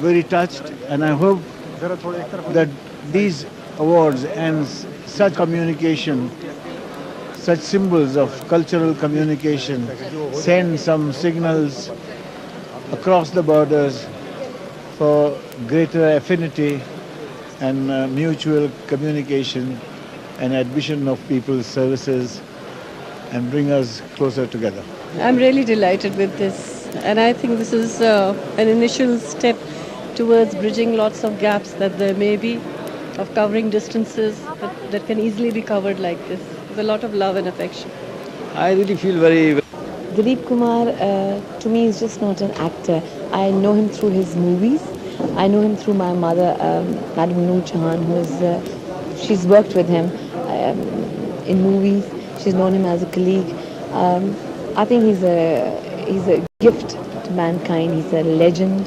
very touched, and I hope that these awards and such communication, such symbols of cultural communication send some signals across the borders for greater affinity and mutual communication and admission of people's services and bring us closer together. I'm really delighted with this, and I think this is an initial step towards bridging lots of gaps that there may be, of covering distances that can easily be covered like this, with a lot of love and affection. I really feel very... Dileep Kumar, to me, is just not an actor. I know him through his movies. I know him through my mother, Madam Noor Jahan, she's worked with him in movies. She's known him as a colleague. I think he's a gift to mankind. He's a legend.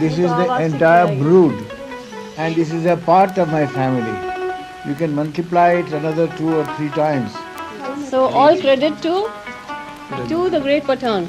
This is the entire brood, and this is a part of my family. You can multiply it another 2 or 3 times. So all credit to the great Pathan.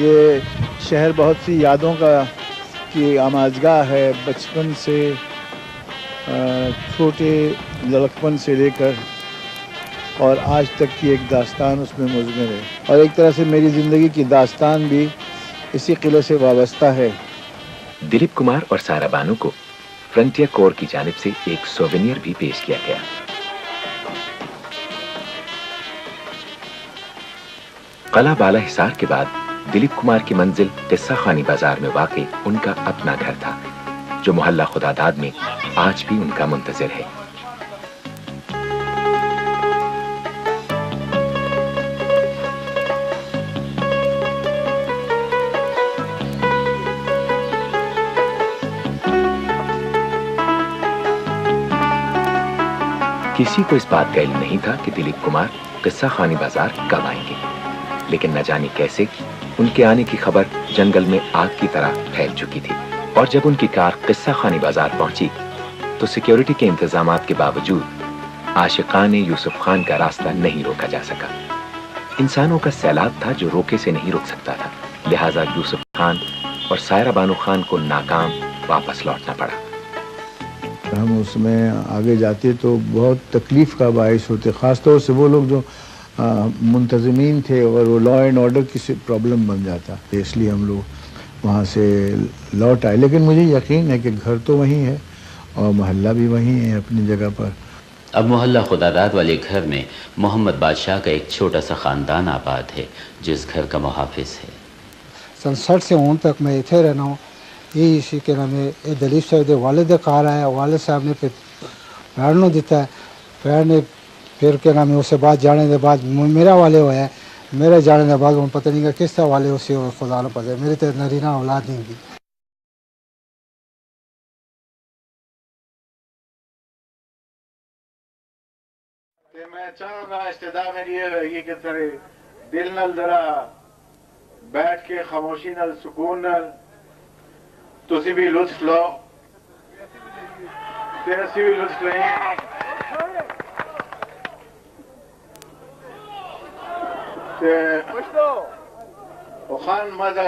یہ شہر بہت سی یادوں کی آماجگاہ ہے، بچپن سے چھوٹے لڑکپن سے لے کر اور آج تک کی ایک داستان اس میں مضمر ہے، اور ایک طرح سے میری زندگی کی داستان بھی اسی قلعے سے وابستہ ہے۔ دلیپ کمار اور سارا بانو کو فرنٹیئر کور کی جانب سے ایک سووینیر بھی پیش کیا گیا۔ قلعہ بالا حصار کے بعد دلیپ کمار کی منزل قصہ خانی بازار میں واقع ان کا اپنا گھر تھا، جو محلہ خدا داد میں آج بھی ان کا منتظر ہے۔ کسی کو اس بات کا علم نہیں تھا کہ دلیپ کمار قصہ خانی بازار کب آئیں گے، لیکن نہ جانے کیسے ان کے آنے کی خبر جنگل میں آگ کی طرح پھیل چکی تھی، اور جب ان کی کار قصہ خانی بازار پہنچی تو سیکیورٹی کے انتظامات کے باوجود عاشقان یوسف خان کا راستہ نہیں روکا جا سکا۔ انسانوں کا سیلاب تھا جو روکے سے نہیں رک سکتا تھا، لہٰذا یوسف خان اور سائرہ بانو خان کو ناکام واپس لوٹنا پڑا۔ ہم اس میں آگے جاتے تو بہت تکلیف کا باعث ہوتے، خاص طور سے وہ لوگ جو منتظمین تھے، اور وہ لا اینڈ آرڈر کی پرابلم بن جاتا، اس لیے ہم لوگ وہاں سے لوٹ آئے۔ لیکن مجھے یقین ہے کہ گھر تو وہیں ہے اور محلہ بھی وہیں ہے اپنی جگہ پر۔ اب محلہ خدا داد والے گھر میں محمد بادشاہ کا ایک چھوٹا سا خاندان آباد ہے جو اس گھر کا محافظ ہے۔ سن 60 سے اون تک میں اتنے رہنا ہوں۔ یہ اسی کے نام ہے دلیپ صاحب دے والد کار آیا، والد صاحب نے پھر پیڑ نو دیتا ہے، پیڑ نے پھر کے نام ہے اسے بعد جانے دے بعد میرا والے ہوا ہے، میرے جانے دے بعد پتہ نہیں کہ کس طرح والے اسے خدا نہ پتہ ہے، میری تو نرینہ اولاد نہیں تھی۔ میں چاہوں گا استدا میری یہ رہے گی کہ تیرے دل نال ذرا بیٹھ کے خاموشی نال سکون نال تسی بھی لطف لو تے اسی بھی لطف لیں۔ وہ خان ماذا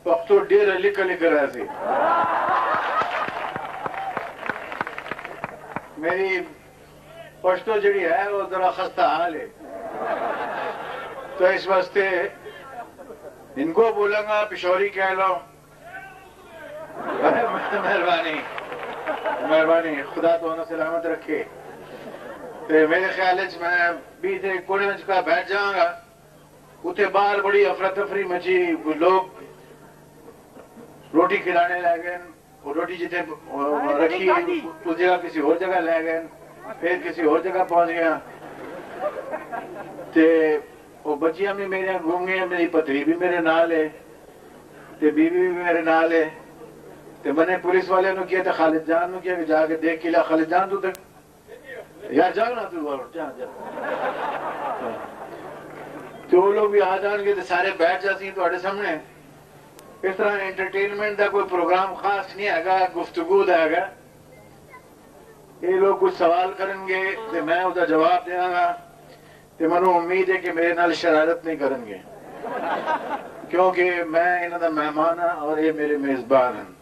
پختو ڈیر لکھ رہا سی، میری پشتو جڑی ہے وہ ذرا خستہ حال ہے، تو اس واسطے ان کو بولوں گا پشوری کہہ لو۔ مہربانی مہربانی، خدا تو انہوں سلامت رکھے۔ میرے خیال میں بھی کوڑے میں کا بیٹھ جاؤں گا، اتنے باہر بڑی افراتفری مچی، لوگ روٹی کھلانے لے گئے، وہ روٹی جتنے رکھی اس جگہ کسی اور جگہ لے گئے، پھر کسی اور جگہ پہنچ گیا، تے وہ بچیاں بھی میرے گھوم گئی، میری پتری بھی میرے نال ہے، تے بیوی بھی میرے نال ہے، تے میں نے پولیس والے نو کیا تے خالد جان نو کیا کہ جا کے دیکھ کے لیا، خالد جان تو تک یار جاؤ نا تو جا تو وہ لوگ بھی آ جان گے تے سارے بیٹھ جاتی تواڈے سامنے۔ اس طرح انٹرٹینمنٹ دا کوئی پروگرام خاص نہیں ہے گا، گفتگو دا ہے گا، یہ لوگ کچھ سوال کریں گے تے میں اس کا جواب دیا گا، تے منو امید ہے کہ میرے نال شرارت نہیں کریں گے، کیونکہ میں انہوں دا مہمان ہاں اور یہ میرے میزبان ہیں۔